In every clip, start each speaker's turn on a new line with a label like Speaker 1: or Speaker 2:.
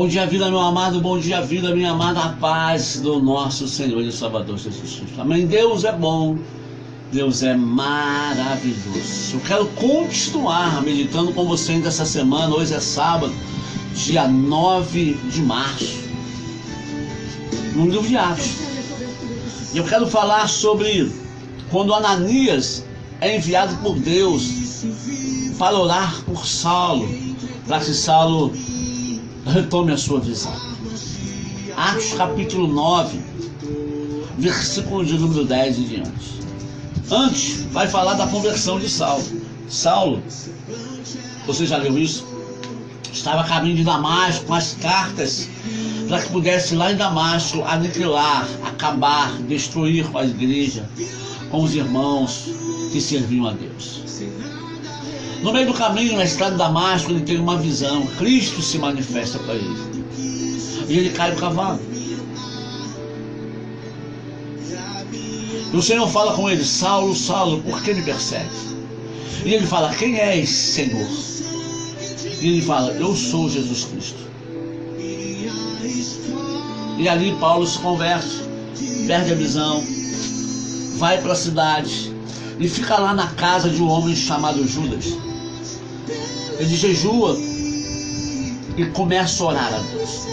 Speaker 1: Bom dia, vida, meu amado. Bom dia, vida, minha amada. A paz do nosso Senhor e Salvador Jesus Cristo. Amém. Deus é bom. Deus é maravilhoso. Eu quero continuar meditando com você ainda essa semana. Hoje é sábado, dia 9 de março. No livro de Atos. E eu quero falar sobre quando Ananias é enviado por Deus para orar por Saulo, para que Saulo retome a sua visão. Atos capítulo 9, versículo de número 10 em diante. Antes, vai falar da conversão de Saulo. Saulo, você já leu isso? Estava a caminho de Damasco com as cartas para que pudesse lá em Damasco aniquilar, acabar, destruir com a igreja, com os irmãos que serviam a Deus. No meio do caminho, na estrada de Damasco, ele tem uma visão. Cristo se manifesta para ele. E ele cai do cavalo. E o Senhor fala com ele: Saulo, Saulo, por que me persegues? E ele fala: quem és, Senhor? E ele fala: eu sou Jesus Cristo. E ali Paulo se converte, perde a visão, vai para a cidade e fica lá na casa de um homem chamado Judas. Ele jejua e começa a orar a Deus.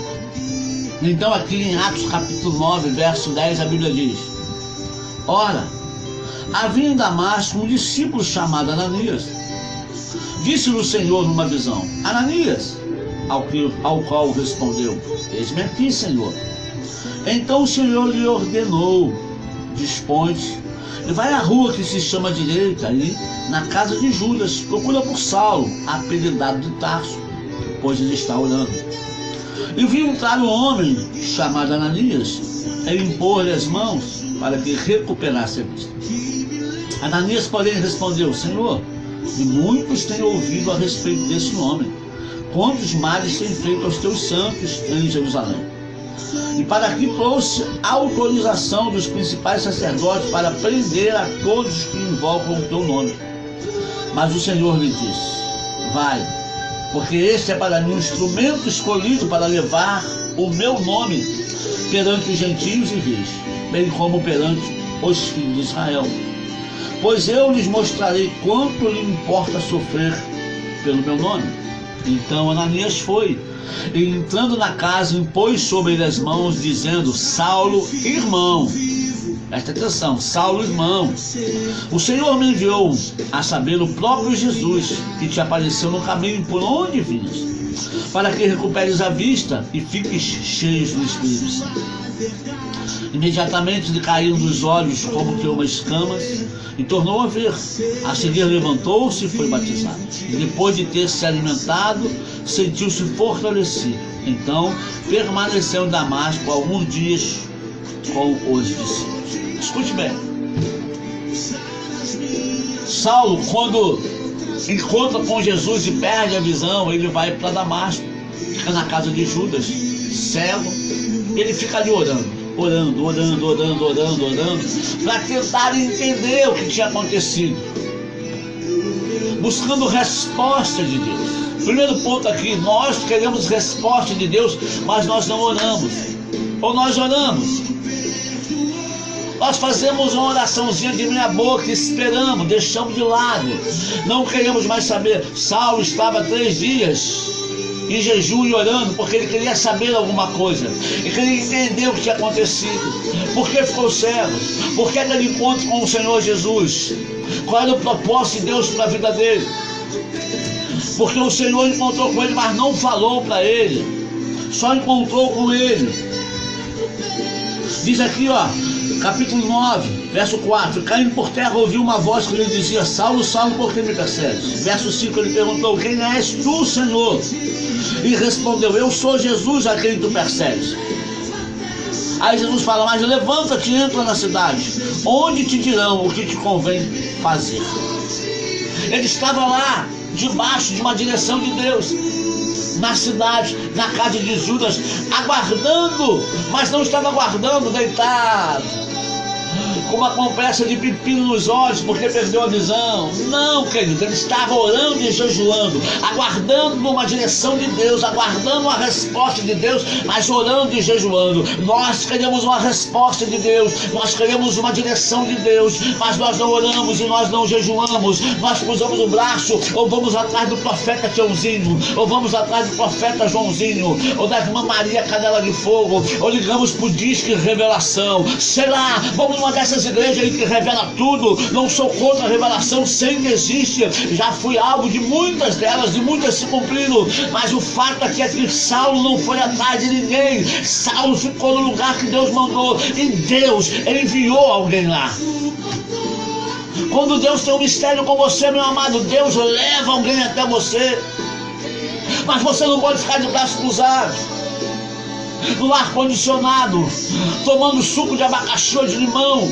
Speaker 1: Então aqui em Atos capítulo 9, verso 10, a Bíblia diz: ora, havia em Damasco um discípulo chamado Ananias. Disse-lhe o Senhor numa visão: Ananias. Ao qual respondeu: eis-me aqui, Senhor. Então o Senhor lhe ordenou: dispõe-te e vai à rua que se chama direita, aí na casa de Judas, procura por Saulo, apelidado de Tarso, pois ele está orando. E viu entrar um homem chamado Ananias e impor-lhe as mãos para que recuperasse a vista. Ananias, porém, respondeu: Senhor, e muitos têm ouvido a respeito desse nome, quantos males tem feito aos teus santos em Jerusalém. E para aqui trouxe autorização dos principais sacerdotes para prender a todos que invocam o teu nome. Mas o Senhor lhe disse: vai, porque este é para mim um instrumento escolhido para levar o meu nome perante os gentios e reis, bem como perante os filhos de Israel. Pois eu lhes mostrarei quanto lhe importa sofrer pelo meu nome. Então Ananias foi, e entrando na casa, impôs sobre ele as mãos, dizendo: Saulo, irmão. Presta atenção: Saulo, irmão, o Senhor me enviou, a saber, o próprio Jesus, que te apareceu no caminho por onde vinhas, para que recuperes a vista e fiques cheios do Espírito Santo. Imediatamente lhe caíram dos olhos como que umas escamas, e tornou a ver. A seguir levantou-se e foi batizado. E depois de ter se alimentado, sentiu-se fortalecido. Então permaneceu em Damasco alguns dias com os discípulos. Escute bem. Saulo, quando encontra com Jesus e perde a visão, ele vai para Damasco, fica na casa de Judas, cego. Ele fica ali orando, para tentar entender o que tinha acontecido, buscando resposta de Deus. Primeiro ponto aqui: nós queremos resposta de Deus, mas nós não oramos. Ou nós oramos, nós fazemos uma oraçãozinha de meia boca, esperamos, deixamos de lado, não queremos mais saber. Saulo estava 3 dias em jejum e orando, porque ele queria saber alguma coisa, ele queria entender o que tinha acontecido, por que ficou cego, por que aquele encontro com o Senhor Jesus, qual era o propósito de Deus para a vida dele, porque o Senhor encontrou com ele, mas não falou para ele, só encontrou com ele. Diz aqui, ó, capítulo 9, verso 4: caindo por terra, ouviu uma voz que lhe dizia: Saulo, Saulo, por que me persegues? Verso 5, ele perguntou: quem és tu, Senhor? E respondeu: eu sou Jesus a quem tu persegues. Aí Jesus fala: mas levanta-te e entra na cidade, onde te dirão o que te convém fazer. Ele estava lá, debaixo de uma direção de Deus, na cidade, na casa de Judas, aguardando, mas não estava aguardando deitado, com uma compressa de pepino nos olhos porque perdeu a visão. Não, querido, ele estava orando e jejuando, aguardando uma direção de Deus, aguardando uma resposta de Deus, mas orando e jejuando. Nós queremos uma resposta de Deus, nós queremos uma direção de Deus, mas nós não oramos e nós não jejuamos. Nós cruzamos o braço, ou vamos atrás do profeta Tiãozinho, ou vamos atrás do profeta Joãozinho, ou da irmã Maria Canela de Fogo, ou ligamos pro Disque Revelação. Sei lá, vamos numa dessas igrejas aí que revela tudo. Não sou contra a revelação, sempre existe. Já fui alvo de muitas delas, e muitas se cumpriram. Mas o fato aqui é que Saulo não foi atrás de ninguém. Saulo ficou no lugar que Deus mandou. E Deus, ele enviou alguém lá. Quando Deus tem um mistério com você, meu amado, Deus leva alguém até você. Mas você não pode ficar de braços cruzados, no ar-condicionado, tomando suco de abacaxi ou de limão,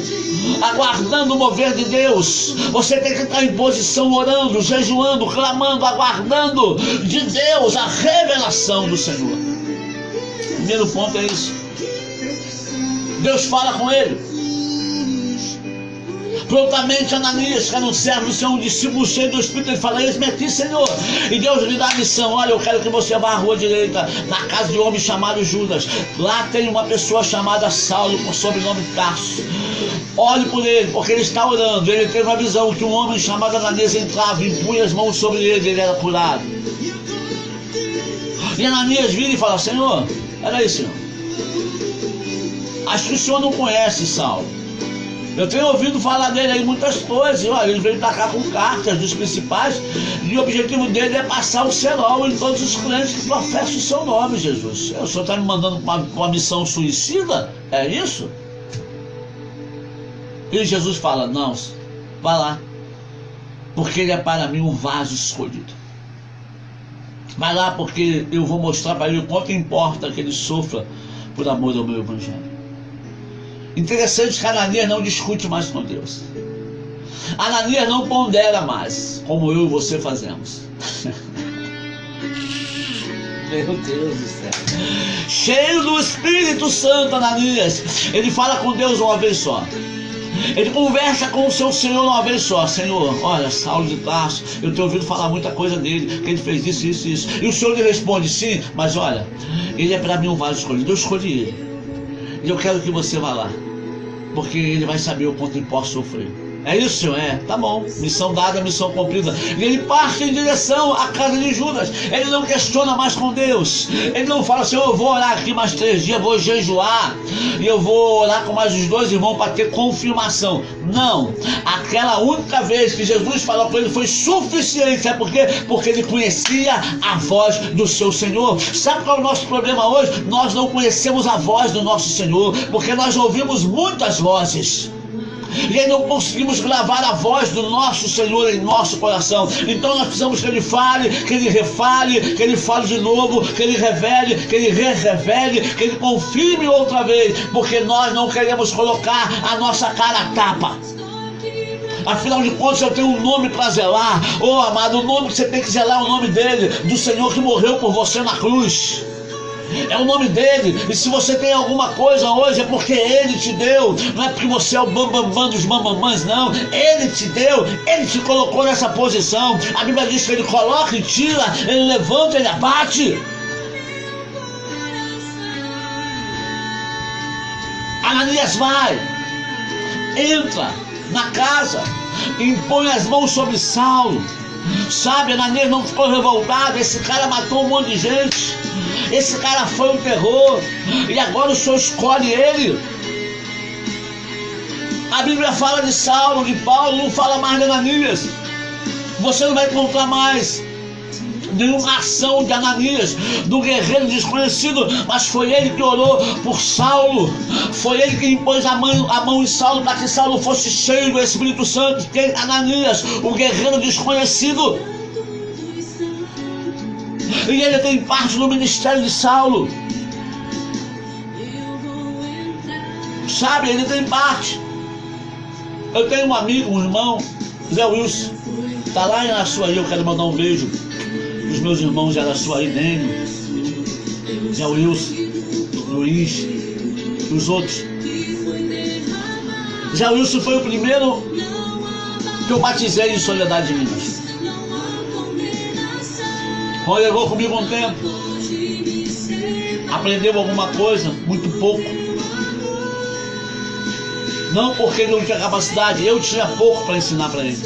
Speaker 1: aguardando o mover de Deus. Você tem que estar em posição, orando, jejuando, clamando, aguardando de Deus a revelação do Senhor. Primeiro ponto é isso. Deus fala com ele. Prontamente Ananias, que era um servo do Senhor, um discípulo cheio do Espírito, ele fala: eis-me aqui, Senhor. E Deus lhe dá a missão: olha, eu quero que você vá à rua direita, na casa de um homem chamado Judas. Lá tem uma pessoa chamada Saulo, com sobrenome Tarso. Olhe por ele, porque ele está orando. Ele teve uma visão que um homem chamado Ananias entrava e punha as mãos sobre ele, ele era curado. E Ananias vira e fala: Senhor, era isso, Senhor. Acho que o Senhor não conhece Saulo. Eu tenho ouvido falar dele aí muitas coisas. Olha, ele veio pra cá com cartas dos principais, e o objetivo dele é passar o cerol em todos os crentes que professam o seu nome, Jesus. O Senhor está me mandando para uma missão suicida? É isso? E Jesus fala: não, vá lá, porque ele é para mim um vaso escolhido. Vai lá, porque eu vou mostrar para ele o quanto importa que ele sofra por amor ao meu evangelho. Interessante que Ananias não discute mais com Deus. Ananias não pondera mais, como eu e você fazemos. Meu Deus do céu. Cheio do Espírito Santo, Ananias, ele fala com Deus uma vez só. Ele conversa com o seu Senhor uma vez só: Senhor, olha, Saulo de Tarso, eu tenho ouvido falar muita coisa dele, que ele fez isso, isso, isso. E o Senhor lhe responde: sim, mas olha, ele é para mim um vaso escolhido, eu escolhi ele. E eu quero que você vá lá, porque ele vai saber o quanto ele pode sofrer. É isso, Senhor? É, tá bom. Missão dada, missão cumprida. E ele parte em direção à casa de Judas. Ele não questiona mais com Deus. Ele não fala: Senhor, eu vou orar aqui mais 3 dias, vou jejuar, e eu vou orar com mais os 2 irmãos para ter confirmação. Não. Aquela única vez que Jesus falou com ele foi suficiente. Sabe por quê? Porque ele conhecia a voz do seu Senhor. Sabe qual é o nosso problema hoje? Nós não conhecemos a voz do nosso Senhor, porque nós ouvimos muitas vozes. E aí não conseguimos gravar a voz do nosso Senhor em nosso coração. Então nós precisamos que Ele fale, que Ele refale, que Ele fale de novo, que Ele revele, que Ele revele, que Ele confirme outra vez, porque nós não queremos colocar a nossa cara a tapa. Afinal de contas, eu tenho um nome para zelar. Oh, amado, o nome que você tem que zelar é o nome dele, do Senhor que morreu por você na cruz. É o nome dele. E se você tem alguma coisa hoje, é porque ele te deu. Não é porque você é o bambambam dos bambambãs, não. Ele te deu, ele te colocou nessa posição. A Bíblia diz que ele coloca e tira, ele levanta, ele abate. Ananias vai, entra na casa, impõe as mãos sobre Saulo. Sabe, Ananias não ficou revoltado. Esse cara matou um monte de gente, esse cara foi um terror, e agora o Senhor escolhe ele. A Bíblia fala de Saulo, de Paulo, não fala mais de Ananias. Você não vai encontrar mais nenhuma ação de Ananias, do guerreiro desconhecido, mas foi ele que orou por Saulo, foi ele que impôs a mão em Saulo para que Saulo fosse cheio do Espírito Santo. Quem? Ananias, o guerreiro desconhecido. E ele tem parte no ministério de Saulo. Sabe, ele tem parte. Eu tenho um amigo, um irmão, Zé Wilson, está lá em Araçuaí. Eu quero mandar um beijo os meus irmãos de Araçuaí, Nênio, Zé Wilson, Luiz, os outros. Já o Wilson foi o primeiro que eu batizei em Soledade de Minas. Quando levou comigo um tempo, aprendeu alguma coisa, muito pouco. Não porque ele não tinha capacidade, eu tinha pouco para ensinar para ele.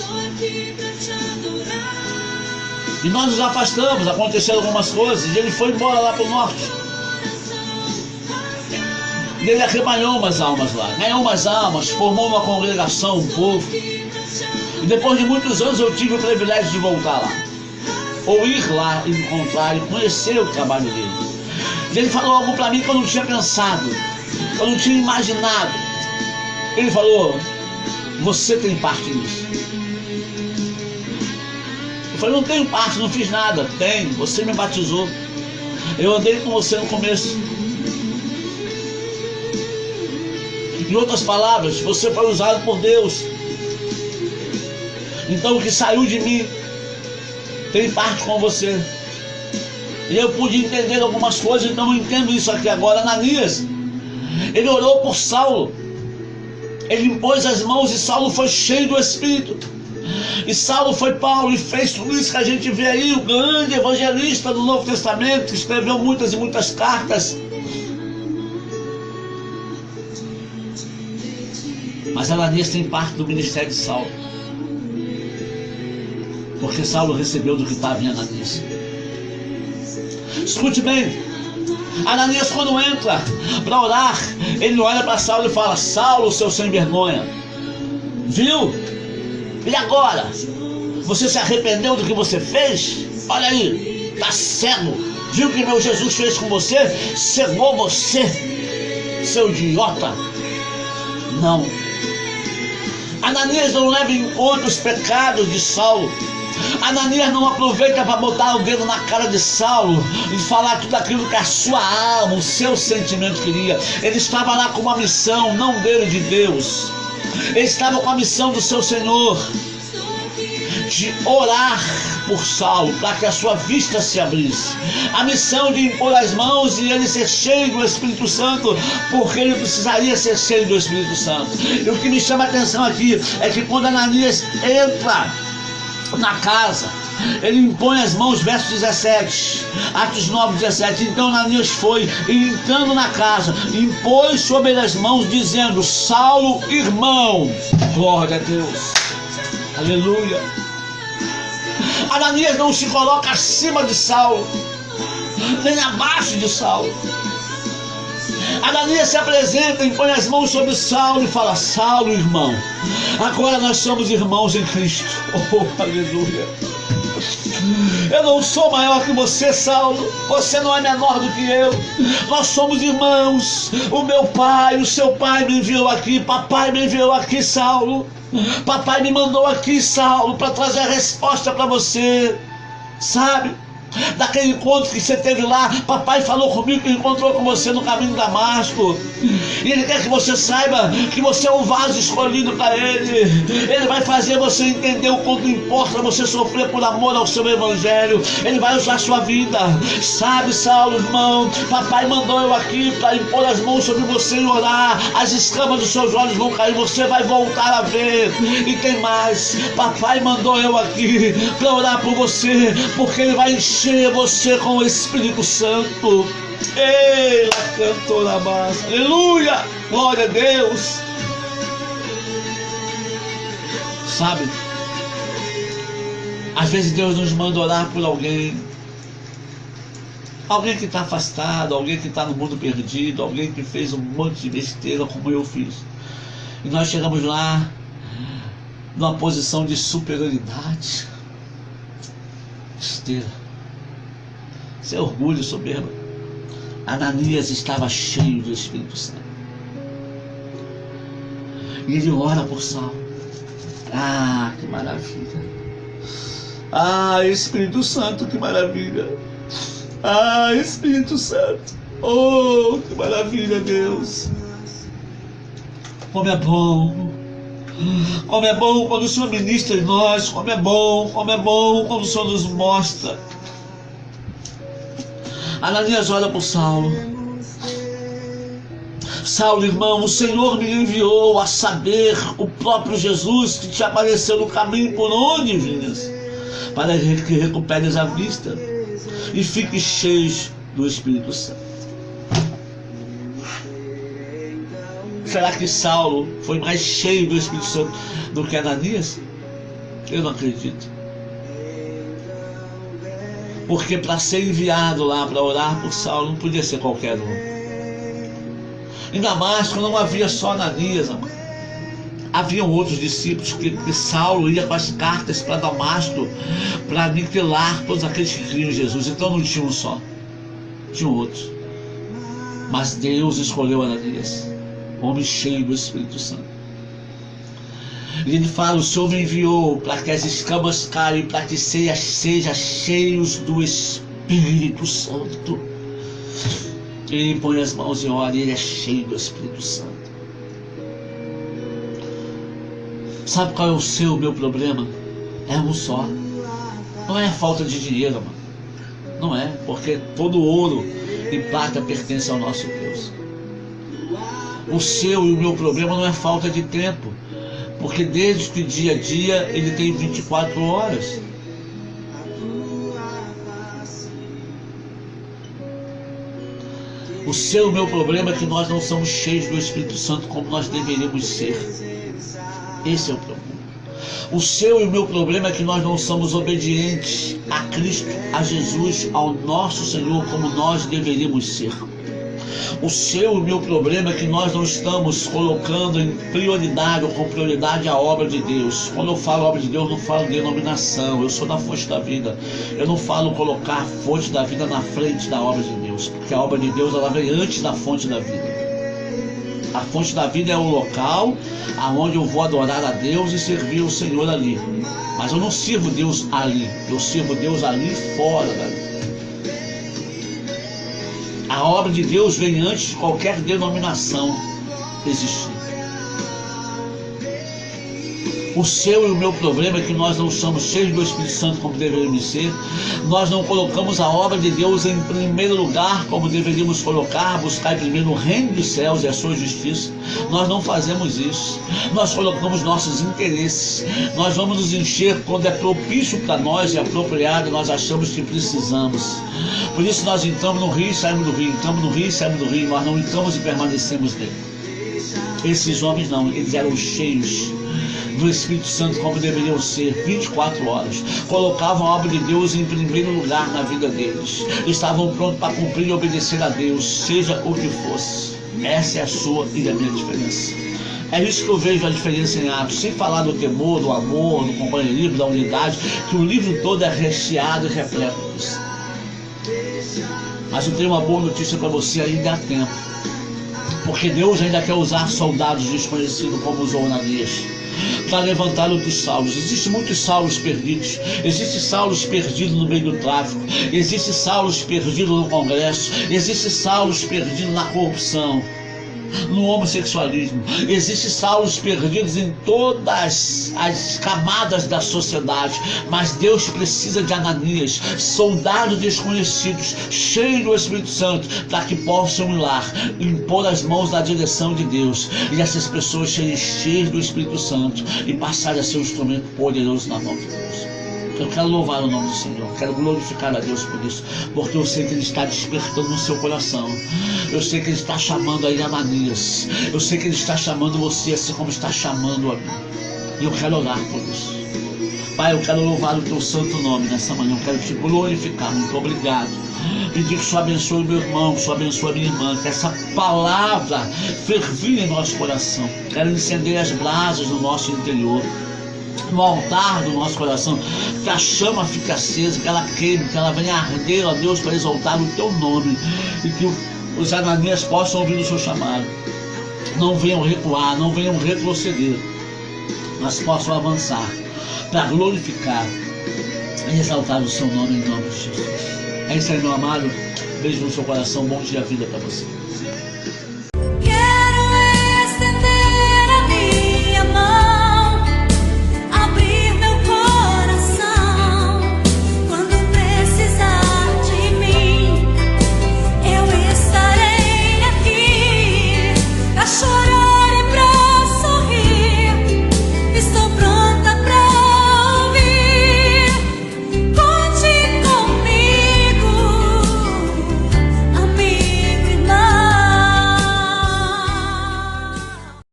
Speaker 1: E nós nos afastamos, aconteceram algumas coisas, e ele foi embora lá para o norte. E ele arrebanhou umas almas lá, ganhou umas almas, formou uma congregação, um povo. E depois de muitos anos eu tive o privilégio de voltar lá. Ou ir lá e encontrar e conhecer o trabalho dele. E ele falou algo para mim que eu não tinha pensado, eu não tinha imaginado. Ele falou: você tem parte nisso. Eu falei: não tenho parte, não fiz nada. Tem, você me batizou. Eu andei com você no começo. Em outras palavras, você foi usado por Deus. Então o que saiu de mim tem parte com você. E eu pude entender algumas coisas, então eu entendo isso aqui agora. Ananias, ele orou por Saulo. Ele impôs as mãos e Saulo foi cheio do Espírito. E Saulo foi Paulo e fez tudo isso que a gente vê aí, o grande evangelista do Novo Testamento, que escreveu muitas e muitas cartas. Mas Ananias tem parte do ministério de Saulo, porque Saulo recebeu do que estava em Ananias. Escute bem, Ananias, quando entra para orar, ele olha para Saulo e fala: Saulo, seu sem vergonha, viu? E agora? Você se arrependeu do que você fez? Olha aí, está cego. Viu o que meu Jesus fez com você? Cegou você, seu idiota. Não. Ananias não leva em conta os pecados de Saulo. Ananias não aproveita para botar o dedo na cara de Saulo e falar tudo aquilo que a sua alma, o seu sentimento queria. Ele estava lá com uma missão, não dele, de Deus. Ele estava com a missão do seu Senhor, de orar por Saulo, para que a sua vista se abrisse. A missão de impor as mãos e ele ser cheio do Espírito Santo, porque ele precisaria ser cheio do Espírito Santo. E o que me chama a atenção aqui é que quando Ananias entra na casa, ele impõe as mãos, verso 17, Atos 9, 17. Então Ananias foi e, entrando na casa, impôs sobre ele as mãos, dizendo: Saulo, irmão. Glória a Deus, aleluia. Ananias não se coloca acima de Saulo, nem abaixo de Saulo. Ananias se apresenta, impõe as mãos sobre Saulo e fala: Saulo, irmão, agora nós somos irmãos em Cristo. Oh, aleluia. Eu não sou maior que você, Saulo. Você não é menor do que eu. Nós somos irmãos. O meu pai, o seu pai me enviou aqui. Papai me enviou aqui, Saulo. Papai me mandou aqui, Saulo, para trazer a resposta para você. Sabe? Daquele encontro que você teve lá, papai falou comigo que encontrou com você no caminho de Damasco. E ele quer que você saiba que você é um vaso escolhido para ele. Ele vai fazer você entender o quanto importa você sofrer por amor ao seu evangelho. Ele vai usar a sua vida. Sabe, Saulo, irmão, papai mandou eu aqui para impor as mãos sobre você e orar. As escamas dos seus olhos vão cair, você vai voltar a ver. E tem mais, papai mandou eu aqui para orar por você, porque ele vai encher você com o Espírito Santo. Ela cantou na massa. Aleluia, glória a Deus. Sabe, às vezes Deus nos manda orar por alguém que está afastado, alguém que está no mundo perdido, alguém que fez um monte de besteira como eu fiz, e nós chegamos lá numa posição de superioridade. Besteira. Seu orgulho, soberba. Ananias estava cheio do Espírito Santo. E ele ora por Saulo. Ah, que maravilha. Ah, Espírito Santo, que maravilha. Ah, Espírito Santo. Oh, que maravilha, Deus. Como é bom. Como é bom quando o Senhor ministra em nós. Como é bom quando o Senhor nos mostra. Ananias olha para Saulo. Saulo, irmão, o Senhor me enviou, a saber, o próprio Jesus que te apareceu no caminho por onde vinhas, para que recuperes a vista e fiques cheio do Espírito Santo. Será que Saulo foi mais cheio do Espírito Santo do que Ananias? Eu não acredito. Porque para ser enviado lá para orar por Saulo não podia ser qualquer um. Em Damasco não havia só Ananias, amado. Haviam outros discípulos que Saulo ia com as cartas para Damasco para aniquilar todos aqueles que criam em Jesus. Então não tinha um só, tinham outros. Mas Deus escolheu Ananias, homem cheio do Espírito Santo. E ele fala: o Senhor me enviou para que as escamas caiam, para que sejam cheios do Espírito Santo. Ele põe as mãos e ora, e ele é cheio do Espírito Santo. Sabe qual é o meu problema? É um só. Não é falta de dinheiro, mano. Não é, porque todo ouro e prata pertence ao nosso Deus. O seu e o meu problema não é falta de tempo, porque desde que dia a dia ele tem 24 horas. O seu e o meu problema é que nós não somos cheios do Espírito Santo como nós deveríamos ser. Esse é o problema. O seu e o meu problema é que nós não somos obedientes a Cristo, a Jesus, ao nosso Senhor como nós deveríamos ser. O seu e o meu problema é que nós não estamos colocando em prioridade ou com prioridade a obra de Deus. Quando eu falo obra de Deus, eu não falo denominação. Eu sou da fonte da vida. Eu não falo colocar a fonte da vida na frente da obra de Deus, porque a obra de Deus ela vem antes da fonte da vida. A fonte da vida é o local aonde eu vou adorar a Deus e servir o Senhor ali. Mas eu não sirvo Deus ali, eu sirvo Deus ali fora dali. A obra de Deus vem antes de qualquer denominação existir. O seu e o meu problema é que nós não somos cheios do Espírito Santo como deveríamos ser. Nós não colocamos a obra de Deus em primeiro lugar como deveríamos colocar, buscar primeiro o reino dos céus e a sua justiça. Nós não fazemos isso. Nós colocamos nossos interesses. Nós vamos nos encher quando é propício para nós e apropriado, nós achamos que precisamos. Por isso nós entramos no rio e saímos do rio, entramos no rio e saímos do rio. Nós não entramos e permanecemos nele. Esses homens não, eles eram cheios do Espírito Santo como deveriam ser, 24 horas. Colocavam a obra de Deus em primeiro lugar na vida deles. Estavam prontos para cumprir e obedecer a Deus, seja o que fosse. Essa é a sua e a minha diferença. É isso que eu vejo a diferença em Atos, sem falar do temor, do amor, do companheirismo, da unidade, que o livro todo é recheado e repleto disso. Mas eu tenho uma boa notícia para você: ainda há tempo, porque Deus ainda quer usar soldados desconhecidos como usou Ananias para levantar outros Saulos. Existem muitos Saulos perdidos. Existem Saulos perdidos no meio do tráfico. Existem Saulos perdidos no Congresso. Existem Saulos perdidos na corrupção, no homossexualismo. Existem Saulos perdidos em todas as camadas da sociedade. Mas Deus precisa de Ananias, soldados desconhecidos, cheios do Espírito Santo, para que possam ir lá, impor as mãos na direção de Deus, e essas pessoas serem cheias do Espírito Santo e passarem a ser um instrumento poderoso na mão de Deus. Eu quero louvar o nome do Senhor, quero glorificar a Deus por isso, porque eu sei que Ele está despertando no seu coração. Eu sei que Ele está chamando aí Ananias. Eu sei que Ele está chamando você, assim como está chamando a mim. E eu quero orar por isso. Pai, eu quero louvar o Teu santo nome nessa manhã. Eu quero Te glorificar. Muito obrigado. Pedir que o Senhor abençoe o meu irmão, que o Senhor abençoe a minha irmã, que essa palavra fervilhe em nosso coração. Quero incender as brasas no nosso interior, no altar do nosso coração, que a chama fique acesa, que ela queime, que ela venha arder, ó Deus, para exaltar o Teu nome, e que os Ananias possam ouvir o Seu chamado. Não venham recuar, não venham retroceder, mas possam avançar para glorificar e exaltar o Seu nome em nome de Jesus. É isso aí, meu amado. Beijo no seu coração, bom dia, vida para você.